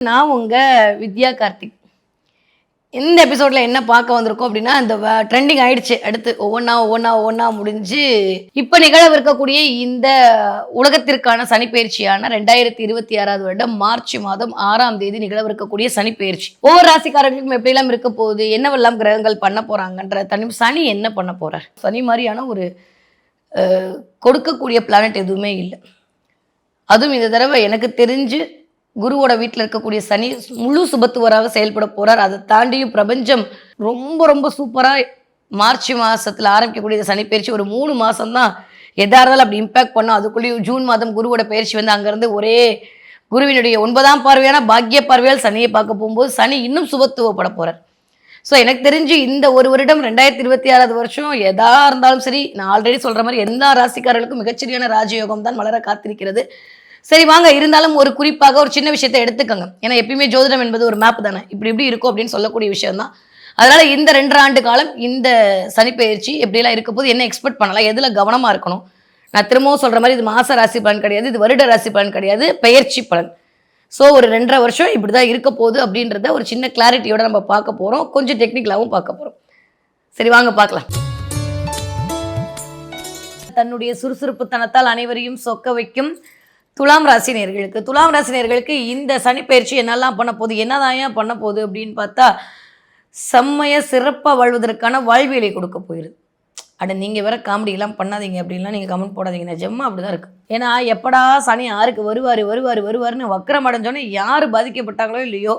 நான் உங்க வித்யா கார்த்திக். இந்த எபிசோட்ல என்ன பார்க்க வந்திருக்கோம் அப்படின்னா, இந்த ட்ரெண்டிங் ஆயிடுச்சு. அடுத்து ஒவ்வொன்னா முடிஞ்சு இப்ப நிகழவிருக்கக்கூடிய இந்த உலகத்திற்கான சனிப்பெயர்ச்சியான 2026 வருடம் மார்ச் மாதம் 6ஆம் தேதி நிகழவிருக்கக்கூடிய சனிப்பெயர்ச்சி. ஒவ்வொரு ராசிக்காரர்களுக்கும் எப்படியெல்லாம் இருக்க போகுது, என்னவெல்லாம் கிரகங்கள் பண்ண போறாங்கன்ற சனி என்ன பண்ண போறார்? சனி மாதிரியான ஒரு கொடுக்கக்கூடிய பிளானட் எதுவுமே இல்லை. அதுவும் இந்த தடவை எனக்கு தெரிஞ்சு குருவோட வீட்டில் இருக்கக்கூடிய சனி முழு சுபத்துவராக செயல்பட போறார். அதை தாண்டியும் பிரபஞ்சம் ரொம்ப ரொம்ப சூப்பராக மார்ச் மாசத்துல ஆரம்பிக்கக்கூடிய சனி பயிற்சி ஒரு 3 மாசம் தான் எதா இருந்தாலும் அப்படி இம்பாக்ட் பண்ணும். அதுக்குள்ளேயும் ஜூன் மாதம் குருவோட பயிற்சி வந்து அங்கேருந்து ஒரே குருவினுடைய 9ஆம் பார்வையான பாக்கிய பார்வையால் சனியை பார்க்க போகும்போது சனி இன்னும் சுபத்துவப்பட போறார். ஸோ எனக்கு தெரிஞ்சு இந்த ஒரு வருடம் 2026 வருஷம் எதா இருந்தாலும் சரி, நான் ஆல்ரெடி சொல்ற மாதிரி எல்லா ராசிக்காரர்களுக்கும் மிகச்சரியான ராஜயோகம் தான் மலர காத்திருக்கிறது. சரி வாங்க, இருந்தாலும் ஒரு குறிப்பாக ஒரு சின்ன விஷயத்தை எடுத்துக்கோங்க. ஏன்னா எப்பயுமே ஜோதிடம் என்பது ஒரு மேப் தானே, இப்படி இருக்கும் அப்படின்னு சொல்லக்கூடிய விஷயம் தான். அதனால இந்த 2 ஆண்டு காலம் இந்த சனிப்பெயர்ச்சி எப்படிலாம் இருக்க போது, என்ன எக்ஸ்பெக்ட் பண்ணலாம், எதில் கவனமாக இருக்கணும். நான் திரும்பவும் சொல்கிற மாதிரி இது மாச ராசி பலன் கிடையாது, இது வருட ராசி பலன் கிடையாது, பெயர்ச்சி பலன். ஸோ ஒரு 2.5 வருஷம் இப்படி தான் இருக்க போகுது அப்படின்றத ஒரு சின்ன கிளாரிட்டியோட நம்ம பார்க்க போகிறோம். கொஞ்சம் டெக்னிக்கலாகவும் பார்க்க போகிறோம். சரி வாங்க பார்க்கலாம். தன்னுடைய சுறுசுறுப்புத்தனத்தால் அனைவரையும் சொக்க வைக்கும் துலாம் ராசி நேயர்களுக்கு இந்த சனிப்பெயர்ச்சி என்னெல்லாம் பண்ண போகுது, என்னதான் பண்ண போகுது அப்படின்னு பார்த்தா, செம்மைய சிறப்பாக வாழ்வதற்கான வாழ்வியலை கொடுக்க போயிடுது. அட நீங்கள் வேற காமெடியெல்லாம் பண்ணாதீங்க அப்படின்லாம் நீங்கள் கமெண்ட் போடாதீங்க. நிஜமா அப்படி தான் இருக்குது. ஏன்னா எப்படா சனி 6க்கு வருவாருன்னு வக்கரம் அடைஞ்சோன்னே யார் பாதிக்கப்பட்டாங்களோ இல்லையோ,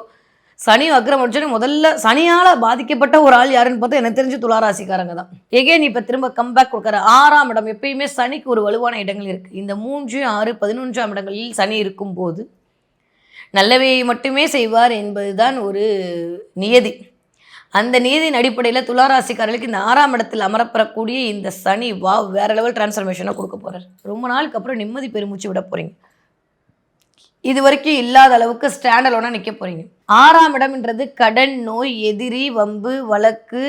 சனி வக்கரம் அடைஞ்சோன்னே முதல்ல சனியால் பாதிக்கப்பட்ட ஒரு ஆள் யாருன்னு பார்த்தா எனக்கு தெரிஞ்சு துளாராசிக்காரங்க தான். எகேன் இப்போ திரும்ப கம்பேக் கொடுக்குற 6ஆம் இடம். எப்பயுமே சனிக்கு ஒரு வலுவான இடங்கள் இருக்குது. இந்த 3, 6, 11ஆம் இடங்களில் சனி இருக்கும்போது நல்லவையை மட்டுமே செய்வார் என்பதுதான் ஒரு நியதி. அந்த நியதியின் அடிப்படையில் துளாராசிக்காரர்களுக்கு இந்த 6ஆம் இடத்தில் அமரப்பெறக்கூடிய இந்த சனி வேற லெவல் டிரான்ஸ்ஃபர்மேஷனாக கொடுக்க போகிறார். ரொம்ப நாளுக்கு அப்புறம் நிம்மதி பெருமூச்சு விட போகிறீங்க. இது வரைக்கும் இல்லாத அளவுக்கு ஸ்டாண்டலோனா நிற்க போகிறீங்க. 6ஆம் இடம்ன்றது கடன், நோய், எதிரி, வம்பு, வழக்கு,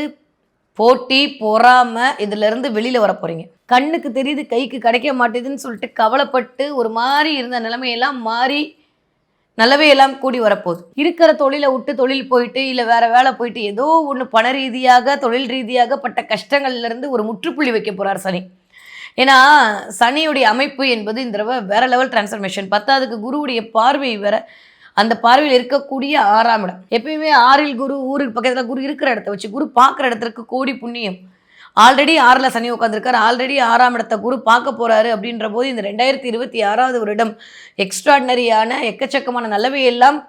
போட்டி, பொறாமை, இதிலிருந்து வெளியில் வர போகிறீங்க. கண்ணுக்கு தெரியுது கைக்கு கிடைக்க மாட்டேதுன்னு சொல்லிட்டு கவலைப்பட்டு ஒரு மாதிரி இருந்த நிலைமையெல்லாம் மாறி நல்லவே எல்லாம் கூடி வரப்போகுது. இருக்கிற தொழிலை விட்டு தொழில் போயிட்டு இல்லை வேற வேலை போயிட்டு ஏதோ ஒன்று பண ரீதியாக தொழில் ரீதியாக பட்ட கஷ்டங்கள்லேருந்து ஒரு முற்றுப்புள்ளி வைக்க போகிறார் சனி. ஏன்னா சனியுடைய அமைப்பு என்பது இந்த தடவை வேற லெவல் டிரான்ஸ்ஃபர்மேஷன். 10ஆவதுக்கு குருவுடைய பார்வை வேற. அந்த பார்வையில் இருக்கக்கூடிய 6ஆம் இடம். எப்பயுமே 6இல் குரு, ஊருக்கு பக்கத்தில் குரு இருக்கிற இடத்த வச்சு குரு பார்க்குற இடத்துக்கு கோடி புண்ணியம். ஆல்ரெடி 6ல் சனி உட்காந்துருக்காரு, ஆல்ரெடி 6ஆம் இடத்த குரு பார்க்க போகிறாரு. அப்படின்ற போது இந்த 2026 வருடம் எக்ஸ்ட்ராடினரியான எக்கச்சக்கமான நல்லவையெல்லாம்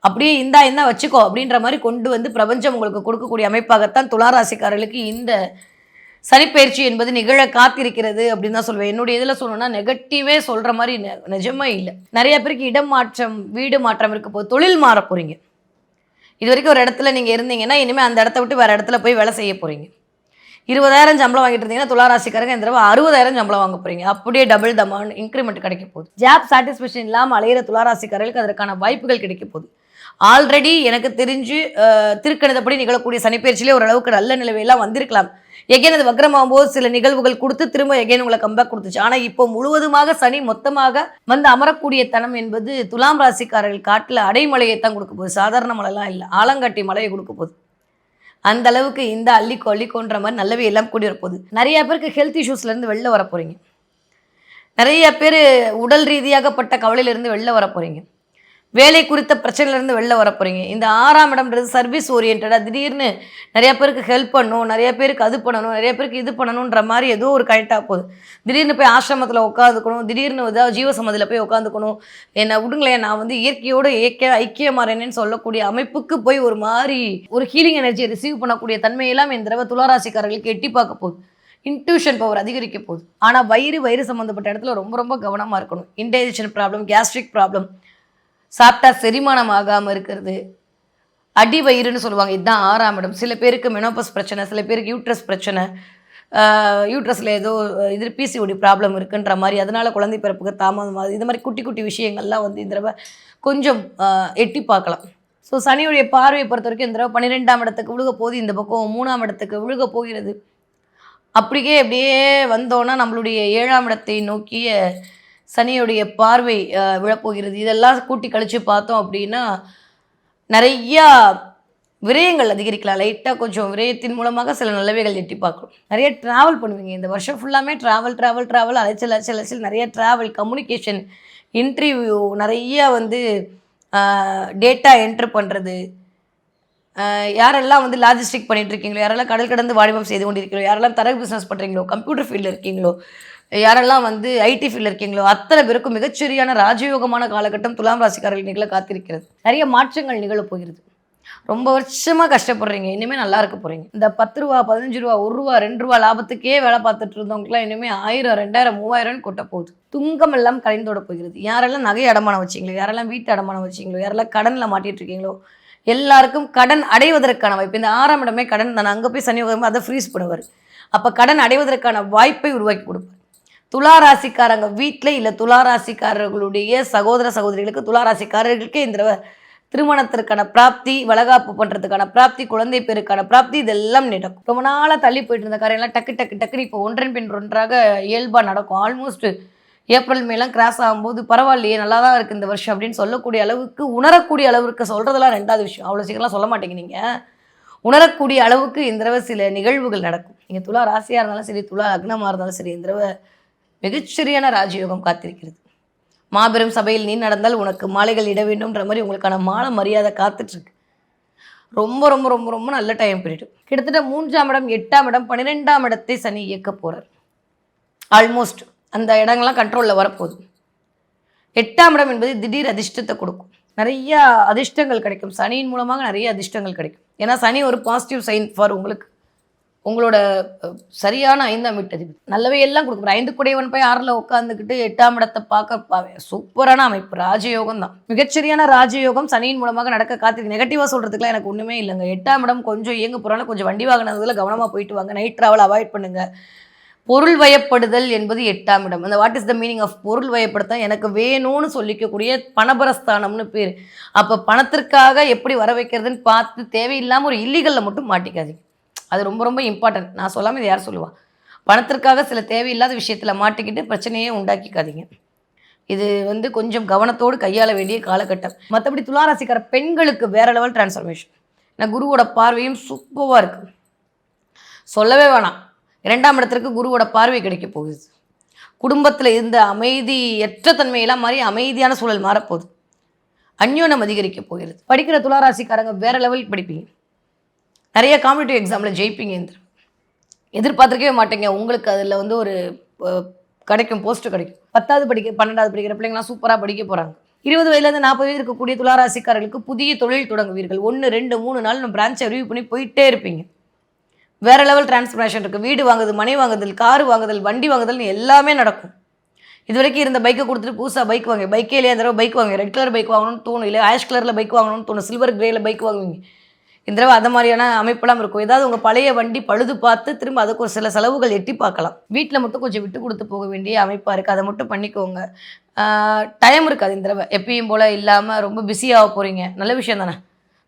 அப்படியே என்ன வச்சுக்கோ அப்படின்ற மாதிரி கொண்டு வந்து பிரபஞ்சம் உங்களுக்கு கொடுக்கக்கூடிய அமைப்பாகத்தான் துளாராசிக்காரர்களுக்கு இந்த சனிப்பெயர்ச்சி என்பது நிகழ காத்திருக்கிறது அப்படின்னு தான் சொல்லுவேன். என்னுடைய இதில் சொல்லணும்னா நெகட்டிவே சொல்கிற மாதிரி நிஜமே இல்லை. நிறைய பேருக்கு இடம் மாற்றம், வீடு மாற்றம் இருக்க போது, தொழில் மாற போகிறீங்க. இது வரைக்கும் ஒரு இடத்துல நீங்கள் இருந்தீங்கன்னா இனிமேல் அந்த இடத்த விட்டு வேறு இடத்துல போய் வேலை செய்ய போகிறீங்க. 20,000 சம்பளம் வாங்கிட்டு இருந்தீங்கன்னா துளாராசிக்காரங்க இந்த தடவை 60,000 சம்பளம் வாங்க போகிறீங்க. அப்படியே டபுள் தமான் இன்க்ரிமெண்ட் கிடைக்க போகுது. ஜாப் சாட்டிஸ்ஃபேக்ஷன் இல்லாமல் அலையிற துளாராசிக்காரர்களுக்கு அதற்கான வாய்ப்புகள் கிடைக்க போகுது. ஆல்ரெடி எனக்கு தெரிஞ்சு திருக்கணிதப்படி நிகழக்கூடிய சனிப்பெயர்ச்சியிலே ஓரளவுக்கு நல்ல நிலவையெல்லாம் வந்திருக்கலாம். எகேன் அது வக்ரமாகும் போது சில நிகழ்வுகள் கொடுத்து திரும்ப எகேன் உங்களை கம்பேக் கொடுத்துச்சு. ஆனால் இப்போ முழுவதுமாக சனி மொத்தமாக வந்து அமரக்கூடிய தனம் என்பது துலாம் ராசிக்காரர்கள் காட்டில் அடைமலையை தான் கொடுக்க போகுது. சாதாரண மழைலாம் இல்லை, ஆலங்காட்டி மலையை கொடுக்க போகுது. அந்த அளவுக்கு இந்த அள்ளிக்கோன்ற மாதிரி நல்லவே எல்லாம் கூடி வரப்போகுது. நிறைய பேருக்கு ஹெல்த் இஷ்யூஸ்லேருந்து வெளில வர போகிறீங்க. நிறைய பேர் உடல் ரீதியாகப்பட்ட கவலையிலேருந்து வெளில வர போகிறீங்க. வேலை குறித்த பிரச்சனையிலேருந்து வெளில வர போகிறீங்க. இந்த 6ஆம் இடம்ன்றது சர்வீஸ் ஓரியன்டாக திடீர்னு நிறைய பேருக்கு ஹெல்ப் பண்ணணும், நிறைய பேருக்கு அது பண்ணணும், நிறைய பேருக்கு இது பண்ணணுன்ற மாதிரி ஏதோ ஒரு கனெக்டாக போகுது. திடீர்னு போய் ஆசிரமத்தில் உட்காந்துக்கணும், திடீர்னு ஏதாவது ஜீவசமதியில் போய் உட்காந்துக்கணும், என்னை விடுங்களேன் நான் வந்து இயற்கையோடு ஐக்கியமாறேன்னு சொல்லக்கூடிய அமைப்புக்கு போய் ஒரு மாதிரி ஒரு ஹீலிங் எனர்ஜியை ரிசீவ் பண்ணக்கூடிய தன்மையெல்லாம் இந்த தடவை துளாராசிக்காரர்களுக்கு எட்டி பார்க்க போகுது. இன்ட்யூஷன் பவர் அதிகரிக்க போகுது. ஆனால் வயிறு சம்மந்தப்பட்ட இடத்துல ரொம்ப ரொம்ப கவனமாக இருக்கணும். இன்டைஜஷன் ப்ராப்ளம், கேஸ்ட்ரிக் ப்ராப்ளம், சாப்பிட்டா செரிமானம் ஆகாமல் இருக்கிறது, அடி வயிறுன்னு சொல்லுவாங்க, இதுதான் 6ஆம் இடம். சில பேருக்கு மெனோபஸ் பிரச்சனை, சில பேருக்கு யூட்ரஸ் பிரச்சனை, யூட்ரஸில் ஏதோ இது பிசிஓடி ப்ராப்ளம் இருக்குன்ற மாதிரி, அதனால் குழந்தை பிறப்புக்கு தாமதமாக, இது மாதிரி குட்டி குட்டி விஷயங்கள்லாம் வந்து இந்த தடவை கொஞ்சம் எட்டி பார்க்கலாம். ஸோ சனியுடைய பார்வையை பொறுத்த வரைக்கும் இந்த தடவை 12ஆம் இடத்துக்கு விழுக போகுது, இந்த பக்கம் 3ஆம் இடத்துக்கு விழுக போகிறது. அப்படியே வந்தோன்னா நம்மளுடைய 7ஆம் இடத்தை நோக்கிய சனியுடைய பார்வை விழப்போகிறது. இதெல்லாம் கூட்டி கழித்து பார்த்தோம் அப்படின்னா நிறையா விரயங்கள் அதிகரிக்கலாம். லைட்டாக கொஞ்சம் விரயத்தின் மூலமாக சில நல்லவைகள் எட்டி பார்க்கும். நிறைய ட்ராவல் பண்ணுவீங்க இந்த வருஷம் ஃபுல்லாமே. ட்ராவல் அலைச்சல் நிறைய ட்ராவல், கம்யூனிகேஷன், இன்டர்வியூ, நிறைய வந்து டேட்டா என்ட்ரு பண்ணுறது. யாரெல்லாம் வந்து லாஜிஸ்டிக் பண்ணிட்டு இருக்கீங்களோ, யாரெல்லாம் கடல் கடந்து வாணிபம் செய்து கொண்டிருக்கீங்களோ, யாரெல்லாம் தரகு பிஸ்னஸ் பண்ணுறீங்களோ, கம்ப்யூட்டர் ஃபீல்டில் இருக்கீங்களோ, யாரெல்லாம் வந்து ஐடி ஃபீல்டில் இருக்கீங்களோ, அத்தனை பேருக்கும் மிகச்சரியான ராஜயோகமான காலகட்டம் துலாம் ராசிக்காரர்கள் நிகழ காத்திருக்கிறது. நிறைய மாற்றங்கள் நிகழப் போகிறது. ரொம்ப வருஷமாக கஷ்டப்படுறீங்க, இனிமேல் நல்லா இருக்க போகிறீங்க. இந்த 10 ரூபா, 15 ரூபா, 1 ரூபா, 2 ரூபா லாபத்துக்கே வேலை பார்த்துட்டு இருந்தவங்களுக்குலாம் இனிமேல் 1000, 2000, 3000 கொட்ட போகுது. துங்கம் எல்லாம் கலைந்தோட போகிறது. யாரெல்லாம் நகை அடமானம் வச்சிங்களோ, யாரெல்லாம் வீட்டு அடமானம் வச்சிங்களோ, யாரெல்லாம் கடனில் மாட்டிட்டு இருக்கீங்களோ, எல்லாருக்கும் கடன் அடைவதற்கான வாய்ப்பு. இந்த 6ஆம் இடமே கடன் நான் அங்கே போய் சனி உட்காரும் அதை ஃப்ரீஸ் பண்ணுவார். அப்போ கடன் அடைவதற்கான வாய்ப்பை உருவாக்கி கொடுப்பார். துளாராசிக்காரங்க வீட்டில் இல்லை துளாராசிக்காரர்களுடைய சகோதர சகோதரிகளுக்கு, துளாராசிக்காரர்களுக்கே இந்த திருமணத்திற்கான பிராப்தி, வளகாப்பு பண்ணுறதுக்கான பிராப்தி, குழந்தை பேருக்கான பிராப்தி, இதெல்லாம் நடக்கும். ரொம்ப நாளாக தள்ளி போயிட்டு இருந்த காரியெல்லாம் டக்குன்னு இப்போ ஒன்றன் பின் ஒன்றாக இயல்பாக நடக்கும். ஆல்மோஸ்ட் ஏப்ரல் மேலாம் கிராஸ் ஆகும்போது பரவாயில்லையே நல்லா தான் இருக்குது இந்த வருஷம் அப்படின்னு சொல்லக்கூடிய அளவுக்கு, உணரக்கூடிய அளவுக்கு, சொல்கிறதெல்லாம் 2வது விஷயம், அவ்வளோ சீக்கிரம் சொல்ல மாட்டேங்க நீங்கள். உணரக்கூடிய அளவுக்கு இந்த தடவை சில நிகழ்வுகள் நடக்கும். நீங்கள் துலா ராசியாக இருந்தாலும் சரி, துலா லக்னமாக இருந்தாலும் சரி, இந்த தடவை மிகச்சரியான ராஜயோகம் காத்திருக்கிறது. மாபெரும் சபையில் நீ நடந்தால் உனக்கு மாலைகள் இட வேண்டும்ன்ற மாதிரி உங்களுக்கான மாலை மரியாதை காத்துட்ருக்கு. ரொம்ப ரொம்ப ரொம்ப ரொம்ப நல்ல டைம் பீரியட். கிட்டத்தட்ட 3ஆம் இடம், 8ஆம் இடம், 12ஆம் இடத்தை சனி இயக்க போகிறார். ஆல்மோஸ்ட் அந்த இடங்கள்லாம் கண்ட்ரோலில் வரப்போகுது. 8ஆம் இடம் என்பது திடீர் அதிர்ஷ்டத்தை கொடுக்கும். நிறைய அதிர்ஷ்டங்கள் கிடைக்கும். சனியின் மூலமாக நிறைய அதிர்ஷ்டங்கள் கிடைக்கும். ஏன்னா சனி ஒரு பாசிட்டிவ் சைன் ஃபார் உங்களுக்கு. உங்களோட சரியான 5ஆம் வீட்டதிபதி நல்லவை எல்லாம் கொடுக்குற 5 குடையவன் போய் 6ல் உட்காந்துக்கிட்டு 8ஆம் இடத்தை பார்க்க சூப்பரான அமைப்பு. ராஜயோகம் தான், மிகச்சரியான ராஜயோகம் சனியின் மூலமாக நடக்க காத்து. நெகட்டிவாக சொல்கிறதுக்குலாம் எனக்கு ஒன்றுமே இல்லைங்க. 8ஆம் இடம் கொஞ்சம் இயங்க போகிறாலும் கொஞ்சம் வண்டி வாங்கினதில் கவனமாக போயிட்டு வாங்க. நைட் ட்ராவல் அவாய்ட் பண்ணுங்க. பொருள் வயப்படுதல் என்பது 8ஆம் இடம். அந்த what is the meaning of பொருள் வயப்படுத்த, எனக்கு வேணும்னு சொல்லிக்கக்கூடிய பணபரஸ்தானம்னு பேர். அப்போ பணத்திற்காக எப்படி வர வைக்கிறதுன்னு பார்த்து தேவையில்லாமல் ஒரு இல்லீகலில் மட்டும் மாட்டிக்காதீங்க. அது ரொம்ப ரொம்ப இம்பார்ட்டன்ட். நான் சொல்லாமல் இது யார் சொல்லுவா? பணத்திற்காக சில தேவையில்லாத விஷயத்தில் மாட்டிக்கிட்டு பிரச்சனையே உண்டாக்கிக்காதீங்க. இது வந்து கொஞ்சம் கவனத்தோடு கையாள வேண்டிய காலகட்டம். மற்றபடி துளாராசிக்கார பெண்களுக்கு வேற லெவல் டிரான்ஸ்ஃபர்மேஷன். நான் குருவோட பார்வையும் சூப்பராக இருக்குது, சொல்லவே வேணாம். 2ஆம் இடத்திற்கு குருவோட பார்வை கிடைக்க போகுது. குடும்பத்தில் இருந்த அமைதியற்ற தன்மையெல்லாம் மாறி அமைதியான சூழல் மாறப்போகுது. அந்யோன்யம் அதிகரிக்க போகிறது. படிக்கிற துளாராசிக்காரங்க வேற லெவல் படிப்பீங்க. நிறைய காம்படிட்டிவ் எக்ஸாமில் ஜெயிப்பீங்க. எதிர்பார்த்துருக்கவே மாட்டேங்க. உங்களுக்கு அதில் வந்து ஒரு கிடைக்கும், போஸ்ட்டு கிடைக்கும். 10வது படிக்க 12வது படிக்கிற பிள்ளைங்களாம் சூப்பராக படிக்க போகிறாங்க. 20 வயதுலேருந்து 40 வயது இருக்கக்கூடிய துளாராசிக்காரர்களுக்கு புதிய தொழில் தொடங்குவீர்கள். 1, 2, 3 நாள் நம்ம பிரான்ச்சை ரிவ்யூ பண்ணி போயிட்டே இருப்பீங்க. வேறு லெவல் டிரான்ஸ்ஃபர்மேஷன் இருக்குது. வீடு வாங்குதல், மனை வாங்குதல், கார் வாங்குதல், வண்டி வாங்குதல்னு எல்லாமே நடக்கும். இது வரைக்கும் இருந்த பைக்கை கொடுத்துட்டு புதுசாக பைக் வாங்க. பைக்கே இல்லையா, இந்த தடவை பைக் வாங்க. ரெட் கலர் பைக் வாங்கணும்னு தோணும், இல்லை ஆஷ் கலரில் பைக் வாங்கணும்னு தோணும், சில்வர் கிரேயில் பைக் வாங்குவீங்க. இந்த தடவை அது மாதிரியான அமைப்பெல்லாம் இருக்கும். ஏதாவது உங்கள் பழைய வண்டி பழுது பார்த்து திரும்ப அதுக்கு ஒரு சில செலவுகள் எட்டி பார்க்கலாம். வீட்டில் மட்டும் கொஞ்சம் விட்டு கொடுத்து போக வேண்டிய அமைப்பாக இருக்குது. அதை மட்டும் பண்ணிக்கோங்க. டைம் இருக்காது இந்த தடவை. எப்பயும் போல் இல்லாமல் ரொம்ப பிஸியாக போகிறீங்க. நல்ல விஷயம் தானே.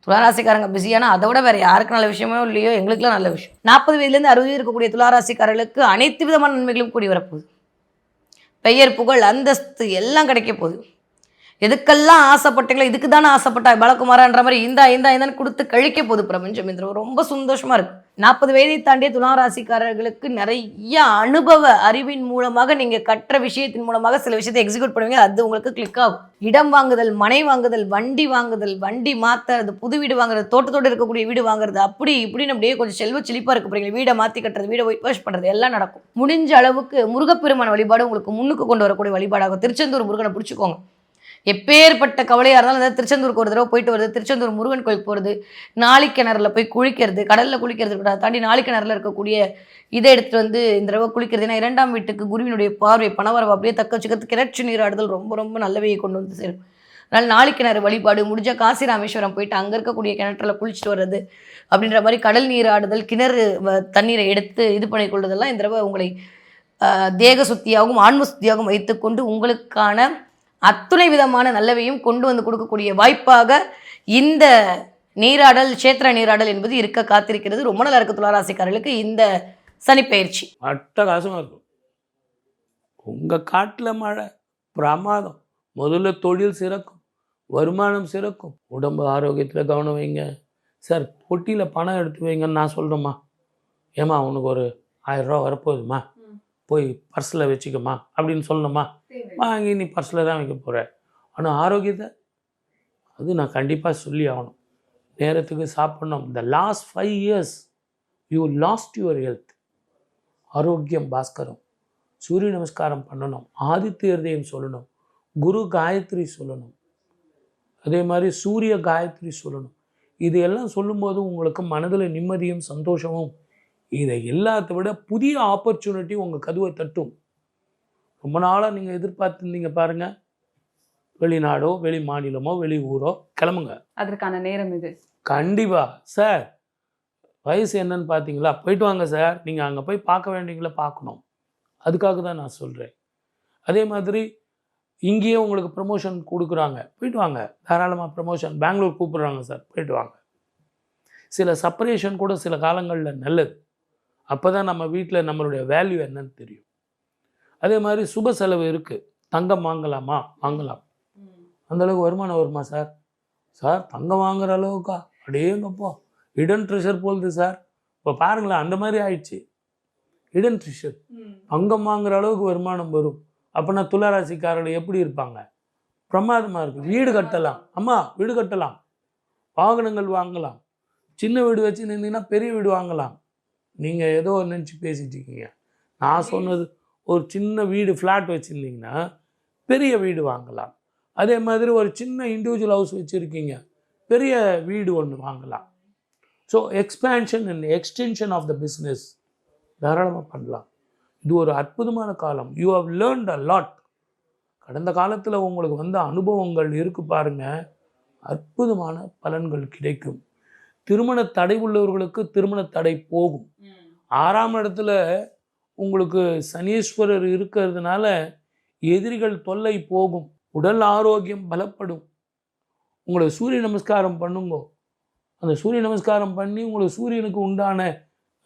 துளாராசிக்காரங்க பிஸியானா அதை விட வேறு யாருக்கு நல்ல விஷயமோ இல்லையோ, எங்களுக்குலாம் நல்ல விஷயம். 40 வயதுலேருந்து 60 இருக்கக்கூடிய துளாராசிக்காரர்களுக்கு அனைத்து விதமான நன்மைகளும் கூடி வரப்போகுது. பெயர், புகழ், அந்தஸ்து எல்லாம் கிடைக்க போகுது. எதுக்கெல்லாம் ஆசைப்பட்டீங்களோ இதுக்கு தானே ஆசைப்பட்டா பாலகுமாரான்ற மாதிரி இந்தான்னு கொடுத்து கழிக்க போகுது பிரபஞ்சம். இந்த ரொம்ப சந்தோஷமாக இருக்குது. 40 வயதை தாண்டிய துளாராசிக்காரர்களுக்கு நிறைய அனுபவ அறிவின் மூலமாக நீங்கள் கற்ற விஷயத்தின் மூலமாக சில விஷயத்தை எக்ஸிக்யூட் பண்ணுவீங்க. அது உங்களுக்கு கிளிக் ஆகும். இடம் வாங்குதல், மனை வாங்குதல், வண்டி வாங்குதல், வண்டி மாற்றுறது, புது வீடு வாங்குறது, தோட்டத்தோடு இருக்கக்கூடிய வீடு வாங்குறது, அப்படி இப்படின்னு அப்படியே கொஞ்சம் செல்வ செழிப்பாக இருக்க போகிறீங்க. வீடை மாற்றி கட்டுறது, வீடை ஒயிட் வாஷ் பண்ணுறது எல்லாம் நடக்கும். முடிஞ்ச அளவுக்கு முருகப்பெருமான வழிபாடு உங்களுக்கு முன்னுக்கு கொண்டு வரக்கூடிய வழிபாடாகும். திருச்செந்தூர் முருகனை பிடிச்சிக்கோங்க. எப்பேற்பட்ட கவலையாக இருந்தாலும் அந்த திருச்செந்தூருக்கு ஒரு தடவை போயிட்டு வருது, திருச்செந்தூர் முருகன் கோயிலுக்கு போகிறது, நாளிக்கிணறுல போய் குளிக்கிறது, கடலில் குளிக்கிறது கூட தாண்டி நாளிக்கிணறுல இருக்கக்கூடிய இதை எடுத்துகிட்டு வந்து இந்த தடவை குளிக்கிறது. ஏன்னா 2ஆம் வீட்டுக்கு குருவினுடைய பார்வை பணவரவு அப்படியே தக்க வச்சுக்கிறதுக்கு கிணற்று நீராடுதல் ரொம்ப ரொம்ப நல்லவையை கொண்டு வந்து சேரும். அதனால் நாளிக்கிணறு வழிபாடு, முடிஞ்ச காசி ராமேஸ்வரம் போயிட்டு அங்கே இருக்கக்கூடிய கிணற்றுல குளிச்சுட்டு வர்றது அப்படின்ற மாதிரி கடல் நீராடுதல், கிணறு தண்ணீரை எடுத்து இது பண்ணி கொள்வதெல்லாம் இந்த தடவை உங்களை தேக சுத்தியாகவும் ஆன்ம சுத்தியாகவும் வைத்துக்கொண்டு உங்களுக்கான அத்துணை விதமான நல்லவையும் கொண்டு வந்து கொடுக்கக்கூடிய வாய்ப்பாக இந்த நீராடல், கஷேத்திர நீராடல் என்பது இருக்க காத்திருக்கிறது. ரொம்ப நல்லா இருக்கு துளாராசிக்காரர்களுக்கு இந்த சனிப்பெயர்ச்சி. அட்டகாசமாக இருக்கும். உங்கள் காட்டில் மழை பிரமாதம். முதல்ல தொழில் சிறக்கும். வருமானம் சிறக்கும். உடம்பு ஆரோக்கியத்தில் கவனம் வைங்க. சார் பொட்டியில் பணம் எடுத்து வைங்கன்னு நான் சொல்கிறேம்மா. ஏம்மா உனக்கு ஒரு 1000 ரூபா வரப்போகுதுமா, போய் பர்ஸில் வச்சுக்கம்மா அப்படின்னு சொல்லணுமா? வாங்கி நீ பர்ஸில் தான் வைக்க போகிற. ஆனால் ஆரோக்கியத்தை அது நான் கண்டிப்பாக சொல்லி ஆகணும். நேரத்துக்கு சாப்பிடணும். இந்த last 5 years you last your health. ஆரோக்கியம் பாஸ்கரம். சூரிய நமஸ்காரம் பண்ணணும், ஆதித்ய ஹிருதயம் சொல்லணும், குரு காயத்ரி சொல்லணும், அதே மாதிரி சூரிய காயத்ரி சொல்லணும். இது எல்லாம் சொல்லும்போது உங்களுக்கு மனதில் நிம்மதியும் சந்தோஷமும், இதை எல்லாத்தை விட புதிய ஆப்பர்ச்சுனிட்டி உங்கள் கதவை தட்டும். ரொம்ப நாளாக நீங்கள் எதிர்பார்த்துருந்தீங்க பாருங்கள், வெளிநாடோ வெளி மாநிலமோ வெளி ஊரோ கிளம்புங்க. அதற்கான நேரம் இது. கண்டிப்பாக சார். வயசு என்னன்னு பார்த்தீங்களா? போயிட்டு வாங்க சார். நீங்கள் அங்கே போய் பார்க்க வேண்டியங்கள பார்க்கணும். அதுக்காக தான் நான் சொல்கிறேன். அதே மாதிரி இங்கேயே உங்களுக்கு ப்ரமோஷன் கொடுக்குறாங்க, போயிட்டு வாங்க. தாராளமாக ப்ரமோஷன். பெங்களூர் கூப்பிட்றாங்க சார், போயிட்டு வாங்க. சில செப்பரேஷன் கூட சில காலங்களில் நல்லது. அப்போ தான் நம்ம வீட்டில் நம்மளுடைய வேல்யூ என்னன்னு தெரியும். அதே மாதிரி சுப செலவு இருக்குது. தங்கம் வாங்கலாமா? வாங்கலாம். அந்தளவுக்கு வருமானம் வருமா சார்? சார் தங்கம் வாங்குற அளவுக்கா? அடேங்கப்பா, ஹிடன் ட்ரெஷர் போகுது சார். இப்போ பாருங்களேன், அந்த மாதிரி ஆயிடுச்சு. Hidden treasure. தங்கம் வாங்குற அளவுக்கு வருமானம் வரும். அப்போனா துளாராசிக்காரர்கள் எப்படி இருப்பாங்க? பிரமாதமாக இருக்குது. வீடு கட்டலாம். அம்மா வீடு கட்டலாம், வாகனங்கள் வாங்கலாம். சின்ன வீடு வச்சு நின்றீங்கன்னா பெரிய வீடு வாங்கலாம். நீங்கள் ஏதோ நினச்சி பேசிட்டு இருக்கீங்க. நான் சொன்னது ஒரு சின்ன வீடு ஃப்ளாட் வச்சுருந்தீங்கன்னா பெரிய வீடு வாங்கலாம். அதே மாதிரி ஒரு சின்ன இண்டிவிஜுவல் ஹவுஸ் வச்சுருக்கீங்க, பெரிய வீடு ஒன்று வாங்கலாம். So expansion and extension of the business தாராளமாக பண்ணலாம். இது ஒரு அற்புதமான காலம். You have learnt a lot. கடந்த காலத்தில் உங்களுக்கு வந்த அனுபவங்கள் இருக்கு பாருங்க, அற்புதமான பலன்கள் கிடைக்கும். திருமண தடை உள்ளவர்களுக்கு திருமண தடை போகும். 6ஆம் இடத்துல உங்களுக்கு சனீஸ்வரர் இருக்கிறதுனால எதிரிகள் தொல்லை போகும். உடல் ஆரோக்கியம் பலப்படும். உங்களுக்கு சூரிய நமஸ்காரம் பண்ணுங்க. அந்த சூரிய நமஸ்காரம் பண்ணி உங்களுக்கு சூரியனுக்கு உண்டான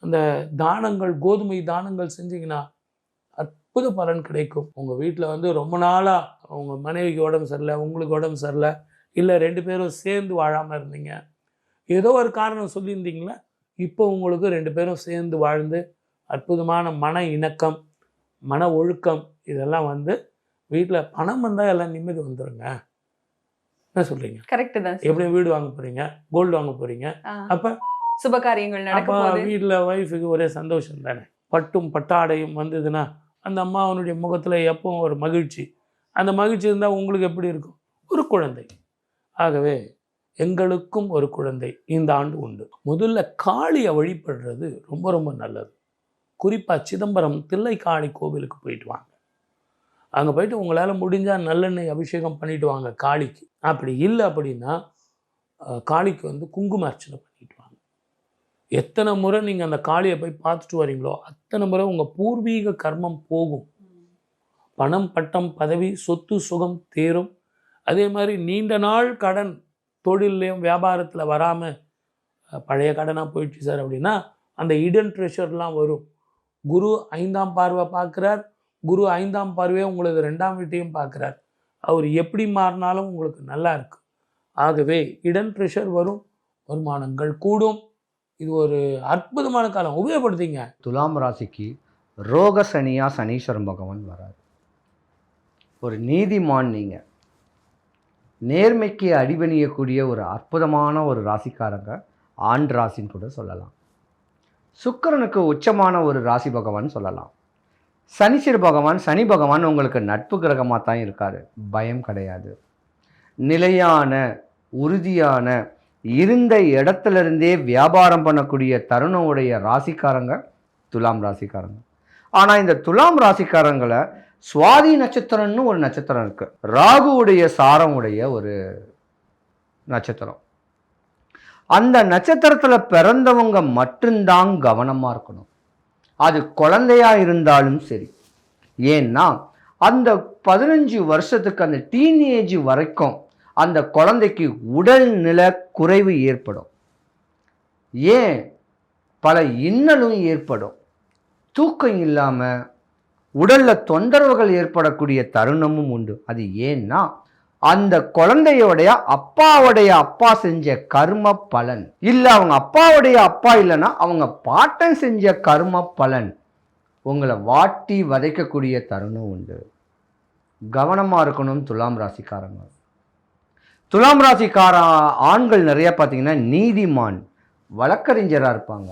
அந்த தானங்கள், கோதுமை தானங்கள் செஞ்சிங்கன்னா அற்புத பலன் கிடைக்கும். உங்கள் வீட்டில் ரொம்ப நாளாக உங்கள் மனைவிக்கு உடம்பு சரியில்லை, உங்களுக்கு உடம்பு சரியில்லை, இல்லை 2 பேரும் சேர்ந்து வாழாமல் இருந்தீங்க, ஏதோ ஒரு காரணம் சொல்லியிருந்தீங்களா, இப்போ உங்களுக்கு 2 பேரும் சேர்ந்து வாழ்ந்து அற்புதமான மன இணக்கம், மன ஒழுக்கம் இதெல்லாம் வீட்டில் பணம் வந்தால் எல்லாம் நிம்மதி வந்துடுங்க. என்ன சொல்கிறீங்க? கரெக்டு தான். எப்படி வீடு வாங்க போகிறீங்க, கோல்டு வாங்க போகிறீங்க, அப்போ சுபகாரியங்கள் நடக்கும். வீட்டில் ஒய்ஃபுக்கு ஒரே சந்தோஷம் தானே. பட்டும் பட்டாடையும் வந்ததுன்னா அந்த அம்மாவனுடைய முகத்தில் எப்பவும் ஒரு மகிழ்ச்சி. அந்த மகிழ்ச்சி இருந்தால் உங்களுக்கு எப்படி இருக்கும்? ஒரு குழந்தை. ஆகவே எங்களுக்கும் ஒரு குழந்தை இந்த ஆண்டு உண்டு. முதல்ல காளியை வழிபடுறது ரொம்ப ரொம்ப நல்லது. குறிப்பாக சிதம்பரம் தில்லைக்காளி கோவிலுக்கு போயிட்டு வாங்க. அங்கே போயிட்டு உங்களால் முடிஞ்சால் நல்லெண்ணெய் அபிஷேகம் பண்ணிட்டு வாங்க காளிக்கு. அப்படி இல்லை அப்படின்னா காளிக்கு குங்கும அர்ச்சனை பண்ணிட்டு வாங்க. எத்தனை முறை நீங்கள் அந்த காளியை போய் பார்த்துட்டு வரீங்களோ அத்தனை முறை உங்கள் பூர்வீக கர்மம் போகும். பணம், பட்டம், பதவி, சொத்து, சுகம் தேரும். அதே மாதிரி நீண்ட நாள் கடன் தொழிலையும் வியாபாரத்தில் வராமல் பழைய கடனாக போயிடுச்சு சார் அப்படின்னா அந்த ஹிடன் ட்ரெஷர்லாம் வரும். குரு 5ஆம் பார்வை பார்க்குறார். குரு 5ஆம் பார்வையை உங்களுக்கு 2ஆம் வீட்டையும் பார்க்குறார். அவர் எப்படி மாறினாலும் உங்களுக்கு நல்லா இருக்கு. ஆகவே ஹிடன் ட்ரெஷர் வரும், வருமானங்கள் கூடும். இது ஒரு அற்புதமான காலம், உபயோகப்படுத்திங்க. துலாம் ராசிக்கு ரோக சனியா சனீஸ்வரன் பகவான் வராது. ஒரு நீதிமான், நீங்கள் நேர்மைக்கு அடிபணியக்கூடிய ஒரு அற்புதமான ஒரு ராசிக்காரங்க ஆண் ராசின்னு கூட சொல்லலாம். சுக்கிரனுக்கு உச்சமான ஒரு ராசி பகவான் சொல்லலாம். சனீஸ்வர பகவான், சனி பகவான் உங்களுக்கு நட்பு கிரகமாக தான் இருக்கார். பயம் கிடையாது. நிலையான உறுதியான இருந்த இடத்துலேருந்தே வியாபாரம் பண்ணக்கூடிய தருணம் உடைய ராசிக்காரங்க துலாம் ராசிக்காரங்க. ஆனால் இந்த துலாம் ராசிக்காரங்களை சுவாதி நட்சத்திரம்னு ஒரு நட்சத்திரம் இருக்குது. ராகுவுடைய சாரம் உடைய ஒரு நட்சத்திரம். அந்த நட்சத்திரத்தில் பிறந்தவங்க மட்டும்தான் கவனமாக இருக்கணும். அது குழந்தையாக இருந்தாலும் சரி. ஏன்னா அந்த 15 வருஷத்துக்கு அந்த டீனேஜ் வரைக்கும் அந்த குழந்தைக்கு உடல்நில குறைவு ஏற்படும். ஏன் பல இன்னலும் ஏற்படும். தூக்கம் இல்லாமல் உடலில் தொந்தரவுகள் ஏற்படக்கூடிய தருணமும் உண்டு. அது ஏன்னா அந்த குழந்தையோடைய அப்பாவுடைய அப்பா செஞ்ச கர்ம பலன், இல்லை அவங்க அப்பாவுடைய அப்பா இல்லைன்னா அவங்க பாட்டன் செஞ்ச கர்ம பலன் உங்களை வாட்டி வதைக்கக்கூடிய தருணம் உண்டு. கவனமாக இருக்கணும் துலாம் ராசிக்காரங்க. துலாம் ராசிக்கார ஆண்கள் நிறைய பார்த்தீங்கன்னா நீதிமான், வழக்கறிஞராக இருப்பாங்க.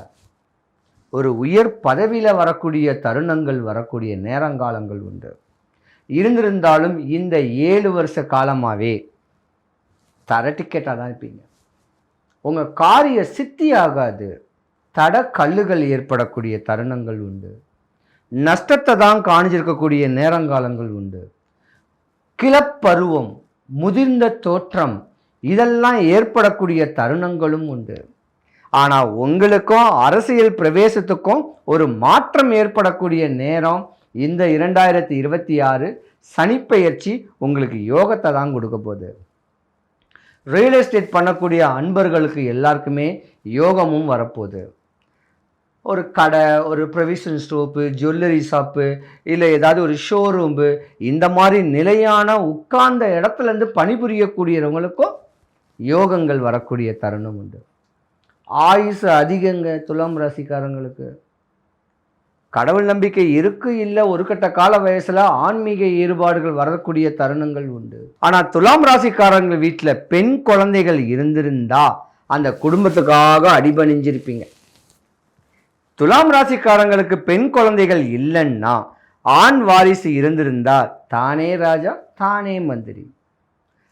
ஒரு உயர் பதவியில் வரக்கூடிய தருணங்கள் வரக்கூடிய நேரங்காலங்கள் உண்டு. இருந்திருந்தாலும் இந்த 7 வருஷ காலமாகவே தர டிக்கெட்டாக தான் இருப்பீங்க. உங்கள் காரிய சித்தி ஆகாது. தட கல்லுகள் ஏற்படக்கூடிய தருணங்கள் உண்டு. நஷ்டத்தை தான் காணிச்சிருக்கக்கூடிய நேரங்காலங்கள் உண்டு. கிளப்பருவம், முதிர்ந்த தோற்றம், இதெல்லாம் ஏற்படக்கூடிய தருணங்களும் உண்டு. ஆனால் உங்களுக்கும் அரசியல் பிரவேசத்துக்கும் ஒரு மாற்றம் ஏற்படக்கூடிய நேரம் இந்த 2026 சனிப்பெயர்ச்சி உங்களுக்கு யோகத்தை தான் கொடுக்க போகுது. ரியல் எஸ்டேட் பண்ணக்கூடிய அன்பர்களுக்கு எல்லாருக்குமே யோகமும் வரப்போகுது. ஒரு கடை, ஒரு ப்ரொவிஷன் ஸ்டோப்பு, ஜுவல்லரி ஷாப்பு, இல்லை ஏதாவது ஒரு ஷோரூம்பு, இந்த மாதிரி நிலையான உட்கார்ந்த இடத்துலேருந்து பணிபுரியக்கூடியவங்களுக்கும் யோகங்கள் வரக்கூடிய தருணம் உண்டு. ஆயுசு அதிகங்க துலாம் ராசிக்காரங்களுக்கு. கடவுள் நம்பிக்கை இருக்கு இல்லை, ஒரு கட்ட கால வயசில் ஆன்மீக ஈடுபாடுகள் வரக்கூடிய தருணங்கள் உண்டு. ஆனால் துலாம் ராசிக்காரங்கள் வீட்டில் பெண் குழந்தைகள் இருந்திருந்தா அந்த குடும்பத்துக்காக அடிபணிஞ்சிருப்பீங்க. துலாம் ராசிக்காரங்களுக்கு பெண் குழந்தைகள் இல்லைன்னா ஆண் வாரிசு இருந்திருந்தா தானே ராஜா தானே மந்திரி.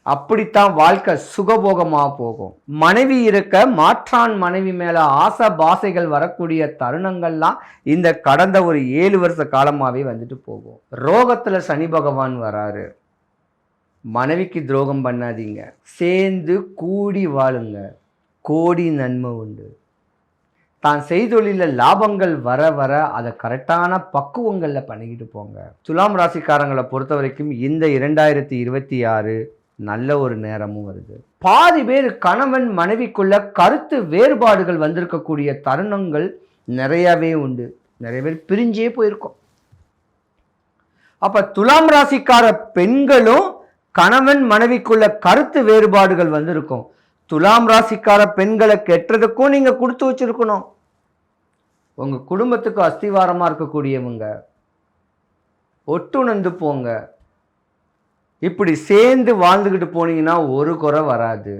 அப்படித்தான் வாழ்க்கை சுகபோகமாக போகும். மனைவி இருக்க மாற்றான் மனைவி மேலே ஆசை பாசைகள் வரக்கூடிய தருணங்கள்லாம் இந்த கடந்த ஒரு 7 வருஷ காலமாகவே வந்துட்டு போகும். ரோகத்தில் சனி பகவான் வராரு. மனைவிக்கு துரோகம் பண்ணாதீங்க, சேர்ந்து கூடி வாழுங்க, கோடி நன்மை உண்டு. தான் செய்தொழிலில் லாபங்கள் வர வர அதை கரெக்டான பக்குவங்களில் பண்ணிக்கிட்டு போங்க. துலாம் ராசிக்காரங்களை பொறுத்த வரைக்கும் இந்த 2026 நல்ல ஒரு நேரமும் வருது. பாதி பேர் கணவன் மனைவிக்குள்ள கருத்து வேறுபாடுகள் வந்திருக்கக்கூடிய தருணங்கள் நிறையவே உண்டு. நிறைய பேர் பிரிஞ்சே போயிருக்கோம். அப்ப துலாம் ராசிக்கார பெண்களும் கணவன் மனைவிக்குள்ள கருத்து வேறுபாடுகள் வந்திருக்கும். துலாம் ராசிக்கார பெண்களை கெட்டதுக்கும் நீங்க கொடுத்து வச்சிருக்கணும். உங்க குடும்பத்துக்கு அஸ்திவாரமா இருக்கக்கூடியவங்க ஒட்டுணர்ந்து போங்க. இப்படி சேர்ந்து வாழ்ந்துக்கிட்டு போனீங்கன்னா ஒரு குறை வராது.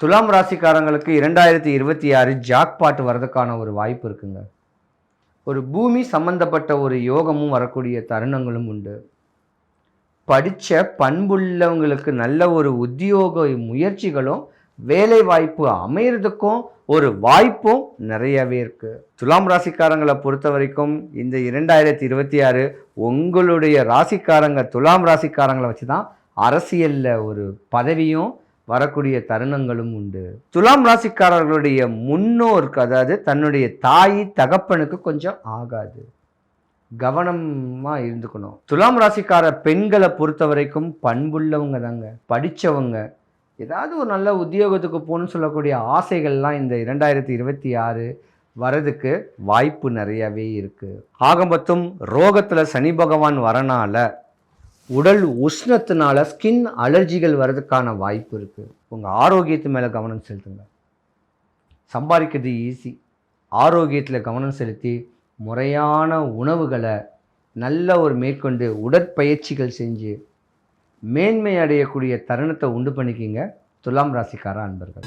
துலாம் ராசிக்காரங்களுக்கு 2026 ஜாக்பாட் வர்றதுக்கான ஒரு வாய்ப்பு இருக்குங்க. ஒரு பூமி சம்பந்தப்பட்ட ஒரு யோகமும் வரக்கூடிய தருணங்களும் உண்டு. படித்த பண்புள்ளவங்களுக்கு நல்ல ஒரு உத்தியோக முயற்சிகளும் வேலை வாய்ப்பு அமைகிறதுக்கும் ஒரு வாய்ப்பும் நிறையவே இருக்கு. துலாம் ராசிக்காரங்களை பொறுத்த வரைக்கும் இந்த 2026 உங்களுடைய ராசிக்காரங்க துலாம் ராசிக்காரங்களை வச்சு தான் அரசியலில் ஒரு பதவியும் வரக்கூடிய தருணங்களும் உண்டு. துலாம் ராசிக்காரர்களுடைய முன்னோருக்கு, அதாவது தன்னுடைய தாய் தகப்பனுக்கு கொஞ்சம் ஆகாது, கவனமாக இருந்துக்கணும். துலாம் ராசிக்கார பெண்களை பொறுத்த வரைக்கும் பண்புள்ளவங்க தாங்க, படித்தவங்க, ஏதாவது ஒரு நல்ல உத்தியோகத்துக்கு போகணும்னு சொல்லக்கூடிய ஆசைகள்லாம் இந்த 2026 வரதுக்கு வாய்ப்பு நிறையவே இருக்குது. ஆகமொத்தம் ரோகத்தில் சனி பகவான் வரனால உடல் உஷ்ணத்தினால ஸ்கின் அலர்ஜிகள் வர்றதுக்கான வாய்ப்பு இருக்குது. உங்கள் ஆரோக்கியத்து மேலே கவனம் செலுத்துங்க. சம்பாதிக்கிறது ஈஸி. ஆரோக்கியத்தில் கவனம் செலுத்தி முறையான உணவுகளை நல்ல ஒரு மேற்கொண்டு உடற்பயிற்சிகள் செஞ்சு மேன்மை அடையக்கூடிய தருணத்தை உண்டு பண்ணிக்கிங்க துலாம் ராசிக்கார அன்பர்கள்.